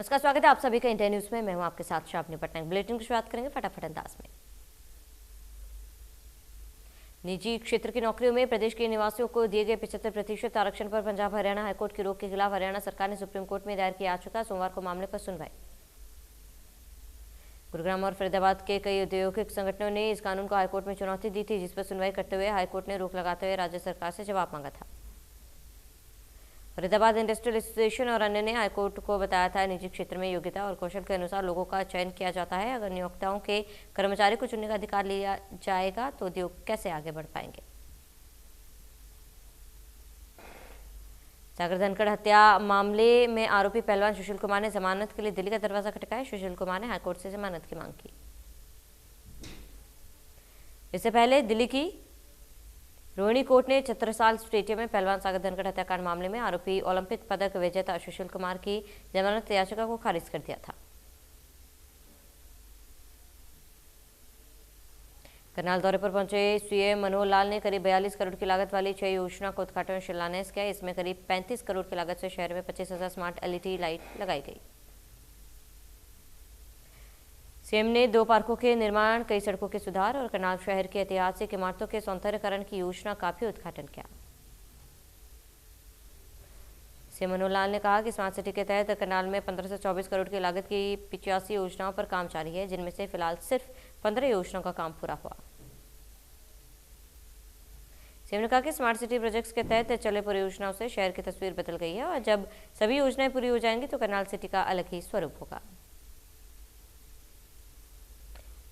नमस्कार, स्वागत है आप सभी का इंडिया न्यूज में। मैं हूं आपके साथ शापनी पटनायक। बुलेटिन की शुरुआत करेंगे फटाफट अंदाज में। निजी क्षेत्र की नौकरियों में प्रदेश के निवासियों को दिए गए 75% आरक्षण पर पंजाब हरियाणा हाईकोर्ट की रोक के खिलाफ हरियाणा सरकार ने सुप्रीम कोर्ट में दायर किया याचिका। सोमवार को मामले पर सुनवाई। गुरुग्राम और फरीदाबाद के कई औद्योगिक संगठनों ने इस कानून को हाईकोर्ट में चुनौती दी थी, जिस पर सुनवाई करते हुए हाईकोर्ट ने रोक लगाते हुए राज्य सरकार से जवाब मांगा था। फरीदाबाद इंडस्ट्रियल एसोसिएशन और अन्य ने हाईकोर्ट को बताया था, निजी क्षेत्र में योग्यता और कौशल के अनुसार लोगों का चयन किया जाता है। अगर नियोक्ताओं के कर्मचारी को चुनने का अधिकार लिया जाएगा तो उद्योग कैसे आगे बढ़ पाएंगे। सागर धनखड़ हत्या मामले में आरोपी पहलवान सुशील कुमार ने जमानत के लिए दिल्ली का दरवाजा खटकाया। सुशील कुमार ने हाईकोर्ट से जमानत की मांग की। इससे पहले दिल्ली की रोहिणी कोर्ट ने छत्रसाल स्टेडियम में पहलवान सागर धनखड़ हत्याकांड मामले में आरोपी ओलंपिक पदक विजेता सुशील कुमार की जमानत याचिका को खारिज कर दिया था। करनाल दौरे पर पहुंचे सीएम मनोहर लाल ने करीब 42 करोड़ की लागत वाली 6 योजना का उद्घाटन और शिलान्यास किया। इसमें करीब 35 करोड़ की लागत से शहर में 25,000 स्मार्ट एलईडी लाइट लगाई गई। सीएम ने 2 पार्कों के निर्माण, कई सड़कों के सुधार और करनाल शहर की ऐतिहासिक इमारतों के सौंदर्यीकरण की योजना का भी उद्घाटन किया। सीएम मनोहर लाल ने कहा कि स्मार्ट सिटी के तहत करनाल में 15 से 24 करोड़ की लागत की 85 योजनाओं पर काम जारी है, जिनमें से फिलहाल सिर्फ 15 योजनाओं का काम पूरा हुआ। सीएम ने कहा कि स्मार्ट सिटी प्रोजेक्ट्स के तहत चले परियोजनाओं से शहर की तस्वीर बदल गई है और जब सभी योजनाएं पूरी हो जाएंगी तो करनाल सिटी का अलग ही स्वरूप होगा।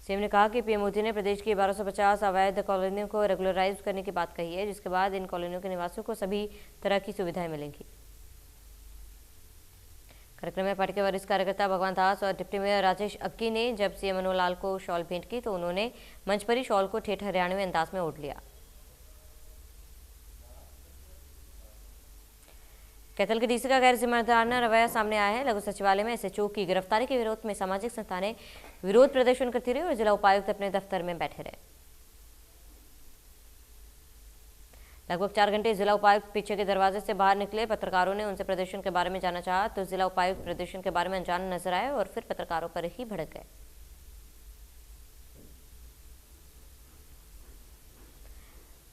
सीएम ने कहा कि पीएम मोदी ने प्रदेश की 1250 अवैध कॉलोनियों को रेगुलराइज करने की बात कही है, जिसके बाद इन कॉलोनियों के निवासियों को सभी तरह की सुविधाएं मिलेंगी। कार्यक्रम में पार्टी के वरिष्ठ कार्यकर्ता भगवान दास और डिप्टी मेयर राजेश अक्की ने जब सीएम मनोहर लाल को शॉल भेंट की तो उन्होंने मंच पर ही शॉल को ठेठ हरियाणवी अंदाज में ओढ़ लिया। कैथल के डीसी का गैर जिम्मेदाराना रवैया सामने आया है। लघु सचिवालय में एसएचओ की गिरफ्तारी के विरोध में सामाजिक संस्थाएं विरोध प्रदर्शन करती रही और जिला उपायुक्त अपने दफ्तर में बैठे रहे। लगभग 4 घंटे जिला उपायुक्त पीछे के दरवाजे से बाहर निकले। पत्रकारों ने उनसे प्रदर्शन के बारे में जाना चाहा तो जिला उपायुक्त प्रदर्शन के बारे में अनजान नजर आए और फिर पत्रकारों पर ही भड़क गए।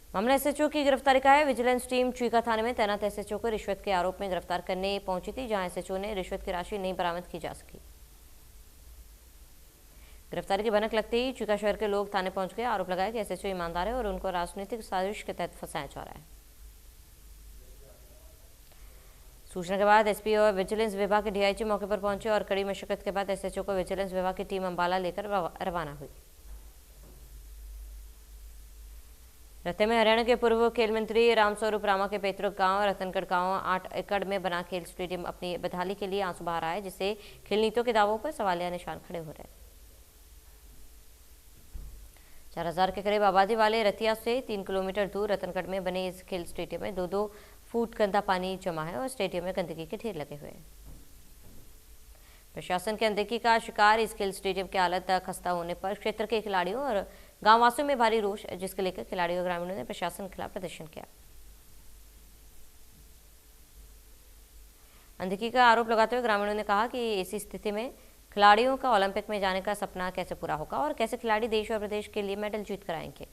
मामला एसएचओ की गिरफ्तारी का है। विजिलेंस टीम चुईका थाने में तैनात एसएचओ को रिश्वत के आरोप में गिरफ्तार करने पहुंची थी, जहां एसएचओ ने रिश्वत की राशि नहीं बरामद की जा सकी। गिरफ्तारी की भनक लगते ही चुईका शहर के लोग थाने पहुंच गए। आरोप लगाया कि एसएचओ ईमानदार है और उनको राजनीतिक साजिश के तहत फंसाया जा रहा है। सूचना के बाद एसपी और विजिलेंस विभाग के डीआईजी मौके पर पहुंचे और कड़ी मशक्कत के बाद एसएचओ को विजिलेंस विभाग की टीम अंबाला लेकर रवाना हुई। रत्ते में हरियाणा के पूर्व खेल मंत्री रामस्वरूप रामा के पैतृक गांव रतनगढ़ गांव 8 एकड़ में बना खेल स्टेडियम अपनी बदहाली के लिए आंसू बहा रहा है, जिससे खेल नीतियों के दावों पर सवालिया निशान खड़े हो रहे हैं। 4000 के करीब आबादी वाले रतिया से 3 किलोमीटर दूर रतनगढ़ में बने इस खेल स्टेडियम में 2-2 फुट गंदा पानी जमा है और स्टेडियम में गंदगी के ढेर लगे हुए हैं। प्रशासन की अनदेखी का शिकार इस खेल स्टेडियम की हालत खस्ता होने पर क्षेत्र के खिलाड़ियों और गांववासियों में भारी रोष, जिसके लेकर खिलाड़ियों और ग्रामीणों ने प्रशासन के खिलाफ प्रदर्शन किया। अनदेखी का आरोप लगाते हुए ग्रामीणों ने कहा कि ऐसी स्थिति में खिलाड़ियों का ओलंपिक में जाने का सपना कैसे पूरा होगा और कैसे खिलाड़ी देश और प्रदेश के लिए मेडल जीत कर आएंगे।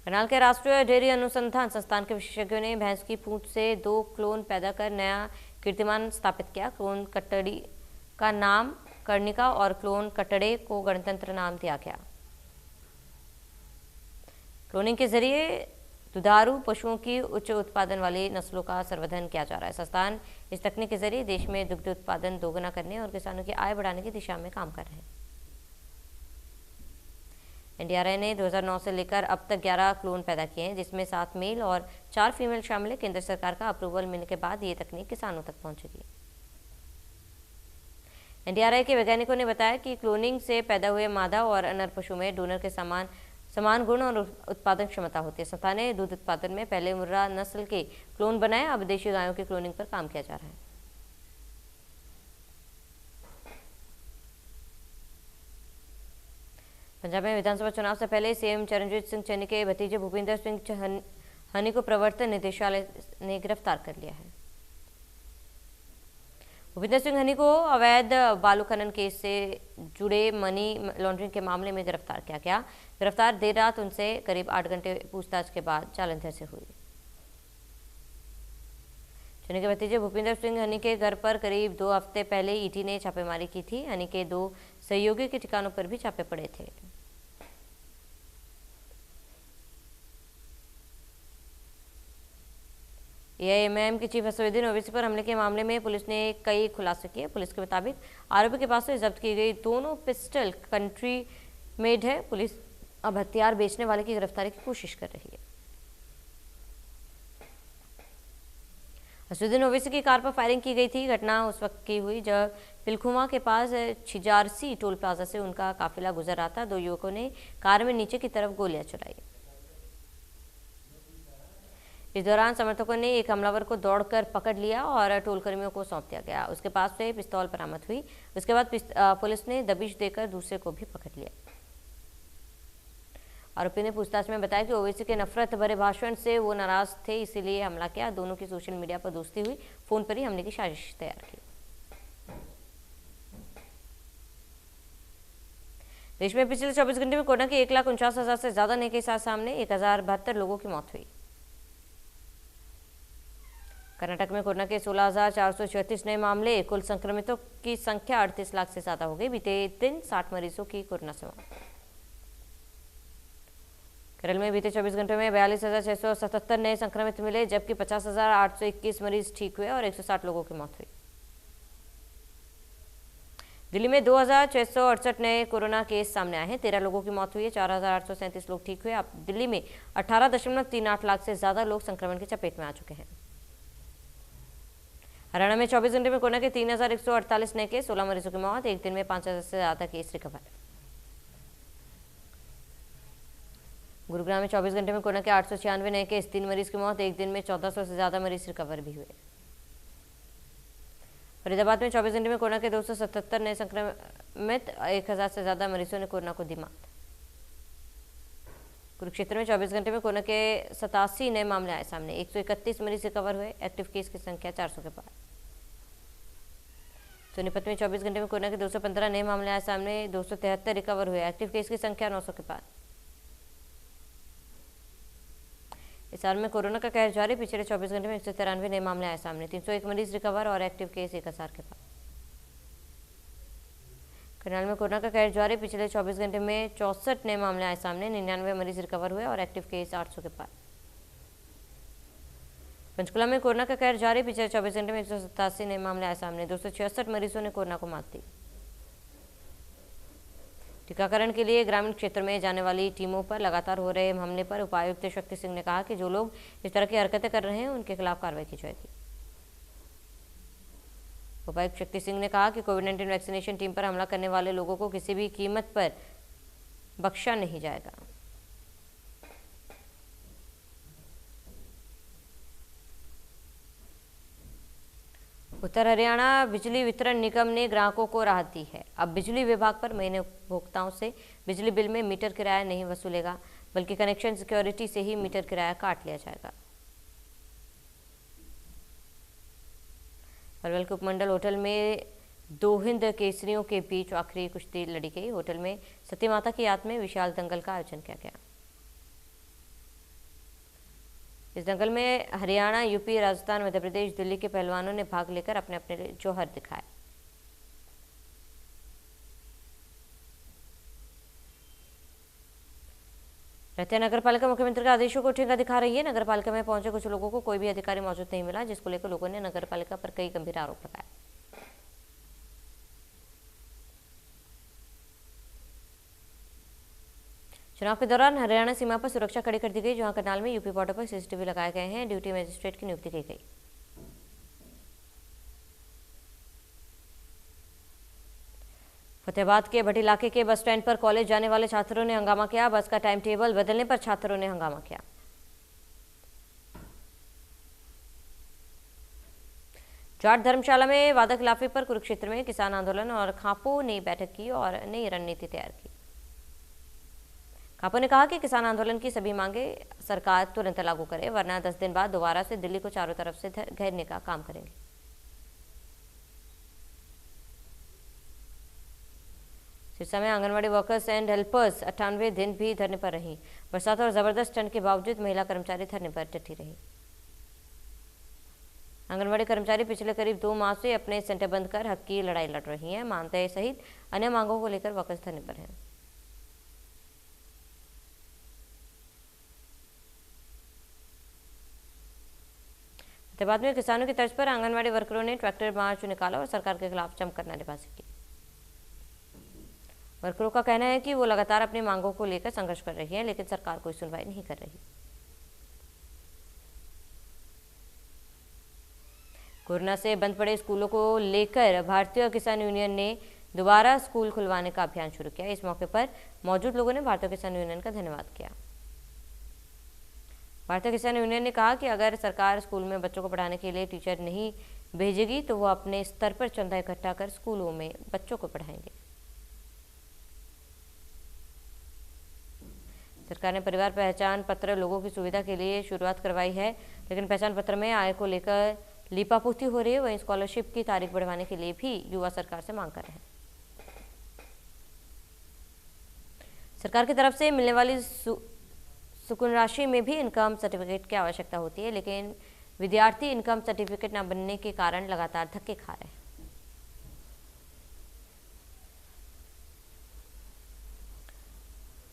करनाल के राष्ट्रीय डेयरी अनुसंधान संस्थान के विशेषज्ञों ने भैंस की पूंछ से 2 क्लोन पैदा कर नया कीर्तिमान स्थापित किया। क्लोन कट्टड़ी का नाम कर्णिका और क्लोन कटड़े को गणतंत्र नाम दिया गया। क्लोनिंग के जरिए दुधारू पशुओं की उच्च उत्पादन वाली नस्लों का संवर्धन किया जा रहा है। संस्थान इस तकनीक के जरिए देश में दुग्ध उत्पादन दोगुना करने और किसानों की आय बढ़ाने की दिशा में काम कर रहे हैं। एनडीआरआई ने 2009 से लेकर अब तक 11 क्लोन पैदा किए हैं, जिसमें 7 मेल और 4 फीमेल शामिल है। केंद्र सरकार का अप्रूवल मिलने के बाद ये तकनीक किसानों तक पहुंचेगी। एनडीआरआई के वैज्ञानिकों ने बताया कि क्लोनिंग से पैदा हुए मादा और नर पशु में डोनर के समान गुण और उत्पादन क्षमता होती है। संस्थान ने दूध उत्पादन में पहले मुर्रा नस्ल के क्लोन बनाए। अब देशी गायों की क्लोनिंग पर काम किया जा रहा है। पंजाब में विधानसभा चुनाव से पहले सीएम चरणजीत सिंह चन्नी के भतीजे भूपिंदर सिंह हनी को प्रवर्तन निदेशालय ने गिरफ्तार कर लिया है। भूपिंदर सिंह हनी को अवैध बालू खनन केस से जुड़े मनी लॉन्ड्रिंग के मामले में गिरफ्तार किया गया। गिरफ्तार देर रात उनसे करीब 8 घंटे पूछताछ के बाद जालंधर से हुई। हनी के भतीजे भूपिंदर सिंह हनी के घर पर करीब 2 हफ्ते पहले ईडी ने छापेमारी की थी। हनी के 2 सहयोगी के ठिकानों पर भी छापे पड़े थे। एआईएमआईएम के चीफ असदुद्दीन ओवैसी पर हमले के मामले में पुलिस ने कई खुलासे किए। पुलिस के मुताबिक आरोपी के पास से जब्त की गई दोनों पिस्टल कंट्री मेड है। पुलिस अब हथियार बेचने वाले की गिरफ्तारी की कोशिश कर रही है। असदुद्दीन ओवैसी की कार पर फायरिंग की गई थी। घटना उस वक्त की हुई जब पिलखुमा के पास छिजारसी टोल प्लाजा से उनका काफिला गुजर रहा था। 2 युवकों ने कार में नीचे की तरफ गोलियां चलाई। इस दौरान समर्थकों ने एक हमलावर को दौड़कर पकड़ लिया और टोल कर्मियों को सौंप दिया गया। उसके पास से पिस्तौल बरामद हुई। उसके बाद पुलिस ने दबिश देकर दूसरे को भी पकड़ लिया। आरोपी ने पूछताछ में बताया कि ओवैसी के नफरत भरे भाषण से वो नाराज थे, इसीलिए हमला किया। दोनों की सोशल मीडिया पर दोस्ती हुई, फोन पर ही हमले की साजिश तैयार की। देश में पिछले 24 घंटे में कोरोना के 1,49,000 से ज्यादा नए केस सामने। 1072 लोगों की मौत हुई। कर्नाटक में कोरोना के 16,434 नए मामले। कुल संक्रमितों की संख्या 38 लाख से ज्यादा हो गई। बीते दिन 60 मरीजों की कोरोना से मौत। केरल में बीते 24 घंटों में 42,677 नए संक्रमित मिले, जबकि 50,821 मरीज ठीक हुए और 160 लोगों की मौत हुई। दिल्ली में 2,668 नए कोरोना केस सामने आए हैं। 13 लोगों की मौत हुई है। 4,837 लोग ठीक हुए। अब दिल्ली में 18.38 लाख से ज्यादा लोग संक्रमण की चपेट में आ चुके हैं। हरियाणा में 24 घंटे में कोरोना के 3,148 नए केस, 16 मरीजों की मौत। एक दिन में 5,000 से ज्यादा केस रिकवर। गुरुग्राम में 24 घंटे में कोरोना के 896 नए केस, 3 मरीज की मौत। एक दिन में 1400 से ज्यादा मरीज रिकवर भी हुए। फरीदाबाद में 24 घंटे में कोरोना के 277 नए संक्रमित, 1000 से ज्यादा मरीजों ने कोरोना को दी मात। कुरुक्षेत्र में 24 घंटे में कोरोना के 87 नए मामले आए सामने। 131 मरीज रिकवर हुए। एक्टिव केस की संख्या 400 के पार। सोनीपत में 24 घंटे में कोरोना के 215 नए मामले आए सामने। 273 रिकवर हुए। एक्टिव केस की संख्या 900 के पार। इस साल में कोरोना का कहर जारी। पिछले 24 घंटे में 193 नए मामले आए सामने। 301 मरीज रिकवर और एक्टिव केस 1000 के पार। करनाल में कोरोना का कहर जारी। पिछले 24 घंटे में 64 नए मामले आए सामने। 99 मरीज रिकवर हुए और एक्टिव केस 800 के पार। पंचकुला में कोरोना का कहर जारी। पिछले 24 घंटे में 187 नए मामले आए सामने। 266 मरीजों ने कोरोना को मात दी। टीकाकरण के लिए ग्रामीण क्षेत्र में जाने वाली टीमों पर लगातार हो रहे हमले पर उपायुक्त शक्ति सिंह ने कहा कि जो लोग इस तरह की हरकतें कर रहे हैं उनके खिलाफ कार्रवाई की जाएगी। उपायुक्त शक्ति सिंह ने कहा कि कोविड-19 वैक्सीनेशन टीम पर हमला करने वाले लोगों को किसी भी कीमत पर बख्शा नहीं जाएगा। उत्तर हरियाणा बिजली वितरण निगम ने ग्राहकों को राहत दी है। अब बिजली विभाग पर महीने उपभोक्ताओं से बिजली बिल में मीटर किराया नहीं वसूलेगा, बल्कि कनेक्शन सिक्योरिटी से ही मीटर किराया काट लिया जाएगा। पलवल के उपमंडल होटल में 2 हिंद केसरियों के बीच आखिरी कुश्ती लड़ी गई। होटल में सती माता की याद में विशाल दंगल का आयोजन किया गया। इस दंगल में हरियाणा, यूपी, राजस्थान, मध्य प्रदेश, दिल्ली के पहलवानों ने भाग लेकर अपने अपने जौहर दिखाए। रहते नगर पालिका मुख्यमंत्री के आदेशों को ठेंगा दिखा रही है। नगर पालिका में पहुंचे कुछ लोगों को कोई भी अधिकारी मौजूद नहीं मिला, जिसको लेकर लोगों ने नगर पालिका पर कई गंभीर आरोप लगाए। चुनाव के दौरान हरियाणा सीमा पर सुरक्षा कड़ी कर दी गई, जहां करनाल में यूपी बॉर्डर पर सीसीटीवी लगाए गए हैं। ड्यूटी मजिस्ट्रेट की नियुक्ति की गई। फतेहाबाद के भट इलाके के बस स्टैंड पर कॉलेज जाने वाले छात्रों ने हंगामा किया। बस का टाइम टेबल बदलने पर छात्रों ने हंगामा किया। जाट धर्मशाला में वादा खिलाफी पर कुरुक्षेत्र में किसान आंदोलन और खापो ने बैठक की और नई रणनीति तैयार की। खापो ने कहा कि किसान आंदोलन की सभी मांगे सरकार तुरंत लागू करे, वरना 10 दिन बाद दोबारा से दिल्ली को चारों तरफ से घेरने का काम करेंगे। इस समय आंगनबाड़ी वर्कर्स एंड हेल्पर्स 98 दिन भी धरने पर रही। बरसात और जबरदस्त ठंड के बावजूद महिला कर्मचारी धरने पर डटी रही। आंगनबाड़ी कर्मचारी पिछले करीब 2 माह से अपने सेंटर बंद कर हक की लड़ाई लड़ रही हैं। मानदेय सहित अन्य मांगों को लेकर वर्कर्स धरने पर हैं। फतेहाबाद में किसानों की तर्ज पर आंगनबाड़ी वर्करों ने ट्रैक्टर मार्च निकाला और सरकार के खिलाफ जमकर नारेबाजी की। वर्करों का कहना है कि वो लगातार अपनी मांगों को लेकर संघर्ष कर रही हैं, लेकिन सरकार कोई सुनवाई नहीं कर रही। कोरोना से बंद पड़े स्कूलों को लेकर भारतीय किसान यूनियन ने दोबारा स्कूल खुलवाने का अभियान शुरू किया। इस मौके पर मौजूद लोगों ने भारतीय किसान यूनियन का धन्यवाद किया। भारतीय किसान यूनियन ने कहा कि अगर सरकार स्कूल में बच्चों को पढ़ाने के लिए टीचर नहीं भेजेगी तो वो अपने स्तर पर चंदा इकट्ठा कर स्कूलों में बच्चों को पढ़ाएंगे। सरकार ने परिवार पहचान पत्र लोगों की सुविधा के लिए शुरुआत करवाई है, लेकिन पहचान पत्र में आय को लेकर लीपापोती हो रही है। वहीं स्कॉलरशिप की तारीख बढ़वाने के लिए भी युवा सरकार से मांग कर रहे हैं। सरकार की तरफ से मिलने वाली सुकून राशि में भी इनकम सर्टिफिकेट की आवश्यकता होती है, लेकिन विद्यार्थी इनकम सर्टिफिकेट न बनने के कारण लगातार धक्के खा रहे हैं।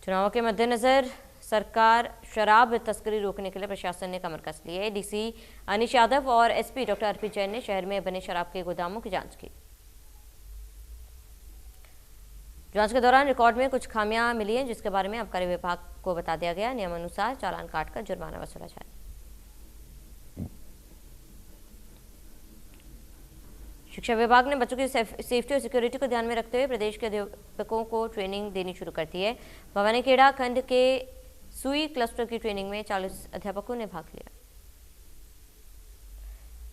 चुनावों के मद्देनजर सरकार शराब तस्करी रोकने के लिए प्रशासन ने कमर कस ली है। डीसी अनिश यादव और एसपी डॉक्टर आरपी जैन ने शहर में बने शराब के गोदामों की जांच की। जांच के दौरान रिकॉर्ड में कुछ खामियां मिली हैं, जिसके बारे में आबकारी विभाग को बता दिया गया। नियमानुसार चालान काटकर जुर्माना वसूला जाए। शिक्षा विभाग ने बच्चों की सेफ्टी और सिक्योरिटी को ध्यान में रखते हुए प्रदेश के अध्यापकों को ट्रेनिंग देनी शुरू कर दी है। भवानीखेड़ा खंड के सुई क्लस्टर की ट्रेनिंग में 40 अध्यापकों ने भाग लिया।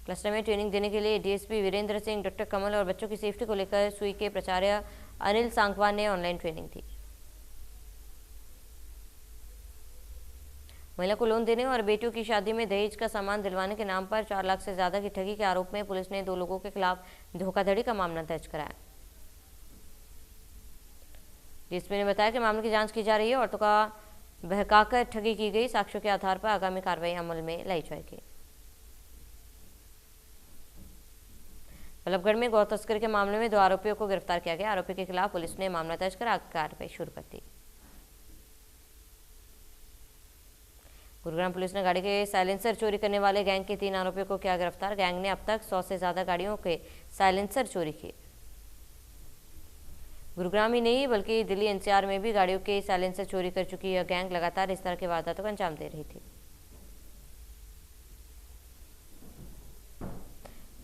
क्लस्टर में ट्रेनिंग देने के लिए डीएसपी वीरेंद्र सिंह, डॉक्टर कमल और बच्चों की सेफ्टी को लेकर सुई के प्राचार्य अनिल सांगवान ने ऑनलाइन ट्रेनिंग दी। महिला को लोन देने और बेटियों की शादी में दहेज का सामान दिलवाने के नाम पर 4 लाख से ज्यादा की ठगी के आरोप में पुलिस ने 2 लोगों के खिलाफ धोखाधड़ी का मामला दर्ज कराया। डीएसपी ने बताया कि मामले की जांच की जा रही है। औरतों का बहकाकर ठगी की गई। साक्ष्यों के आधार पर आगामी कार्रवाई अमल में लाई जाएगी। बल्लभगढ़ में गौ तस्करी के मामले में 2 आरोपियों को गिरफ्तार किया गया। आरोपी के खिलाफ पुलिस ने मामला दर्ज कर आगे कार्रवाई शुरू कर दी। गुरुग्राम पुलिस ने गाड़ी के साइलेंसर चोरी करने वाले गैंग के 3 आरोपियों को किया गिरफ्तार। गैंग ने अब तक 100 से ज्यादा गाड़ियों के साइलेंसर चोरी किए। गुरुग्राम ही नहीं बल्कि दिल्ली एनसीआर में भी गाड़ियों के साइलेंसर चोरी कर चुकी यह गैंग लगातार इस तरह की वारदातों को अंजाम दे रही थी।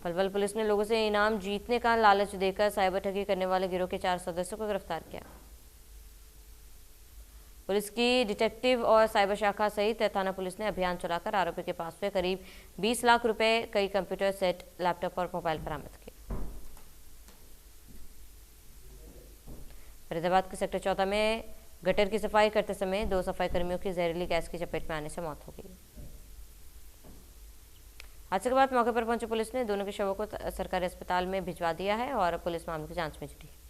पलवल पुलिस ने लोगों से इनाम जीतने का लालच देकर साइबर ठगी करने वाले गिरोह के 4 सदस्यों को गिरफ्तार किया। पुलिस की डिटेक्टिव और साइबर शाखा सहित थाना पुलिस ने अभियान चलाकर आरोपी के पास से करीब 20 लाख रुपए, कई कंप्यूटर सेट, लैपटॉप और मोबाइल बरामद किए। फरीदाबाद के सेक्टर 14 में गटर की सफाई करते समय 2 सफाई कर्मियों की जहरीली गैस की चपेट में आने से मौत हो गई। हादसे के बाद मौके पर पहुंची पुलिस ने दोनों के शवों को सरकारी अस्पताल में भिजवा दिया है और पुलिस मामले की जांच में जुटी है।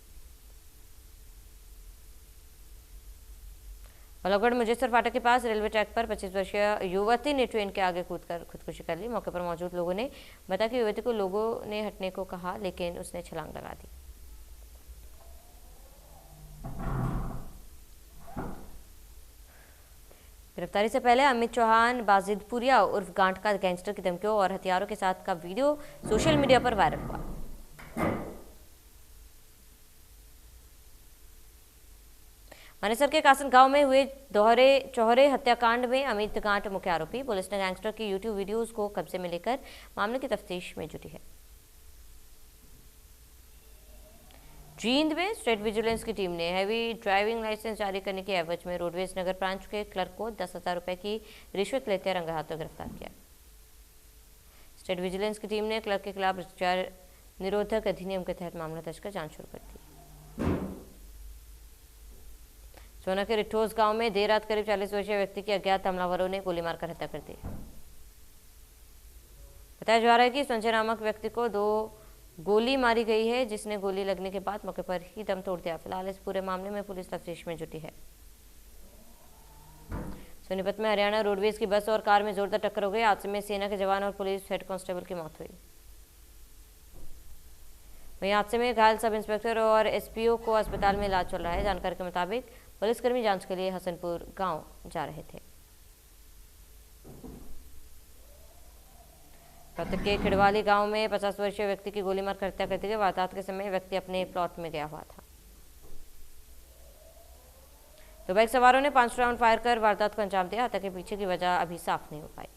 बल्लभगढ़ मुजेसर फाटक के पास रेलवे ट्रैक पर 25 वर्षीय युवती ने ट्रेन के आगे कूदकर खुदकुशी कर ली। मौके पर मौजूद लोगों ने बताया कि युवती को लोगों ने हटने को कहा, लेकिन उसने छलांग लगा दी। गिरफ्तारी से पहले अमित चौहान बाजिदपुरिया उर्फ गांठ का गैंगस्टर की धमकियों और हथियारों के साथ का वीडियो सोशल मीडिया पर वायरल हुआ। मानेसर के कासन गांव में हुए चौहरे हत्याकांड में अमित गांठ मुख्य आरोपी। पुलिस ने गैंगस्टर की यूट्यूब वीडियोस को कब्जे में लेकर मामले की तफ्तीश में जुटी है। जींद में स्टेट विजिलेंस की टीम ने हैवी ड्राइविंग लाइसेंस जारी करने के एवज में रोडवेज नगर ब्रांच के क्लर्क को 10,000 रुपए की रिश्वत लेते रंगे हाथों गिरफ्तार किया। स्टेट विजिलेंस की टीम ने क्लर्क के खिलाफ भ्रष्टाचार निरोधक अधिनियम के तहत मामला दर्ज कर जांच शुरू कर दी। सोना के रिठोस गांव में देर रात करीब 40 वर्षीय व्यक्ति की अज्ञात हमलावरों ने गोली मारकर हत्या कर दी। बताया जा रहा है कि संजय नामक व्यक्ति को 2 गोली मारी गई है, जिसने गोली लगने के बाद मौके पर ही दम तोड़ दिया। फिलहाल इस पूरे मामले में पुलिस तफ्तीश में जुटी है। सोनीपत में हरियाणा रोडवेज की बस और कार में जोरदार टक्कर हो गई। हादसे में सेना के जवान और पुलिस हेड कांस्टेबल की मौत हुई। वहीं हादसे में घायल सब इंस्पेक्टर और एसपीओ को अस्पताल में इलाज चल रहा है। जानकारी के मुताबिक पुलिसकर्मी जांच के लिए हसनपुर गांव जा रहे थे। रोहतक के खिड़वाली गांव में 50 वर्षीय व्यक्ति की गोली मार हत्या कर दी गई। वारदात के समय व्यक्ति अपने प्लॉट में गया हुआ था। तो बाइक सवारों ने 5 राउंड फायर कर वारदात को अंजाम दिया। हत्या के पीछे की वजह अभी साफ नहीं हो पाई।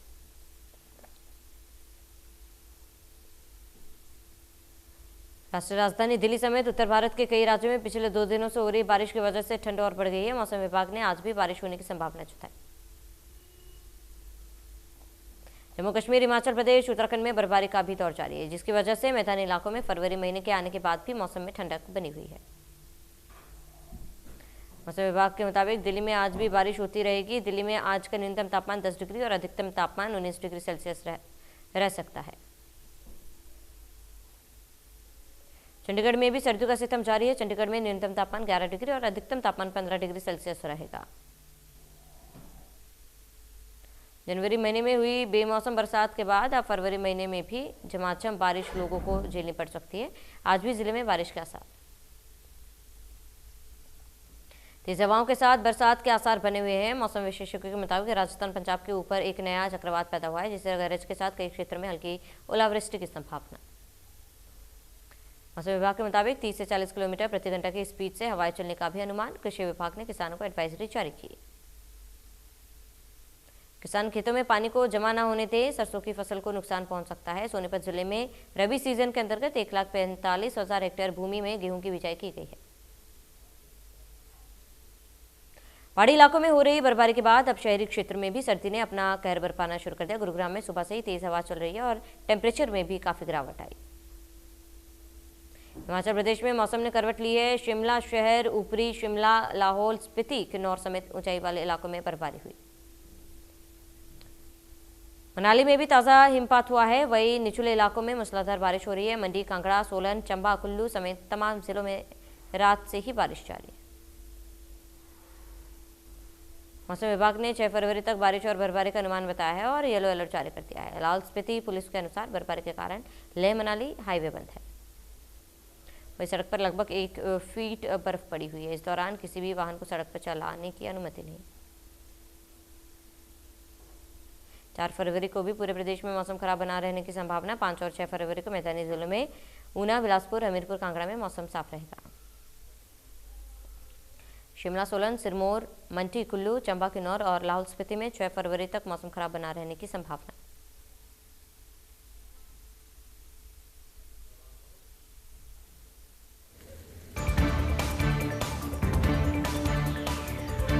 राष्ट्रीय राजधानी दिल्ली समेत उत्तर भारत के कई राज्यों में पिछले 2 दिनों से हो रही बारिश की वजह से ठंड और बढ़ गई है। मौसम विभाग ने आज भी बारिश होने की संभावना जताई। जम्मू कश्मीर, हिमाचल प्रदेश, उत्तराखंड में बर्फबारी का भी दौर जारी है, जिसकी वजह से मैदानी इलाकों में फरवरी महीने के आने के बाद भी मौसम में ठंडक बनी हुई है। मौसम विभाग के मुताबिक दिल्ली में आज भी बारिश होती रहेगी। दिल्ली में आज का न्यूनतम तापमान 10 डिग्री और अधिकतम तापमान 19 डिग्री सेल्सियस रह सकता है। चंडीगढ़ में भी सर्दियों का सितम जारी है। चंडीगढ़ में न्यूनतम तापमान 11 डिग्री और अधिकतम तापमान 15 डिग्री सेल्सियस रहेगा। जनवरी महीने में हुई बेमौसम बरसात के बाद अब फरवरी महीने में भी झमाझम बारिश लोगों को झेलनी पड़ सकती है। आज भी जिले में बारिश के आसार, तेज हवाओं के साथ बरसात के आसार बने हुए हैं। मौसम विशेषज्ञों के मुताबिक राजस्थान, पंजाब के ऊपर एक नया चक्रवात पैदा हुआ है, जिससे गरज के साथ कई क्षेत्रों में हल्की ओलावृष्टि की संभावना। मौसम विभाग के मुताबिक 30 से 40 किलोमीटर प्रति घंटा की स्पीड से हवाएं चलने का भी अनुमान। कृषि विभाग ने किसानों को एडवाइजरी जारी की। किसान खेतों में पानी को जमा न होने दें, सरसों की फसल को नुकसान पहुंच सकता है। सोनीपत जिले में रबी सीजन के अंतर्गत 1,45,000 हेक्टेयर भूमि में गेहूं की बिजाई की गई है। पहाड़ी इलाकों में हो रही बर्फबारी के बाद अब शहरी क्षेत्र में भी सर्दी ने अपना कहर बरपाना शुरू कर दिया। गुरुग्राम में सुबह से ही तेज हवा चल रही है और टेम्परेचर में भी काफी गिरावट आई। हिमाचल प्रदेश में मौसम ने करवट ली है। शिमला शहर, ऊपरी शिमला, लाहौल स्पीति, किन्नौर समेत ऊंचाई वाले इलाकों में बर्फबारी हुई। मनाली में भी ताज़ा हिमपात हुआ है। वहीं निचले इलाकों में मूसलाधार बारिश हो रही है। मंडी, कांगड़ा, सोलन, चंबा, कुल्लू समेत तमाम जिलों में रात से ही बारिश जारी है। मौसम विभाग ने 6 फरवरी तक बारिश और बर्फबारी का अनुमान बताया है और येलो अलर्ट जारी कर दिया है। लाहौल स्पीति पुलिस के अनुसार बर्फबारी के कारण लेह मनाली हाईवे बंद है। वही सड़क पर लगभग 1 फीट बर्फ पड़ी हुई है। इस दौरान किसी भी वाहन को सड़क पर चलाने की अनुमति नहीं। 4 फरवरी को भी पूरे प्रदेश में मौसम खराब बना रहने की संभावना। 5 और 6 फरवरी को मैदानी जिलों में ऊना, बिलासपुर, हमीरपुर, कांगड़ा में मौसम साफ रहेगा। शिमला, सोलन, सिरमौर, मंडी, कुल्लू, चंबा, किन्नौर और लाहौल स्पीति में 6 फरवरी तक मौसम खराब बना रहने की संभावना।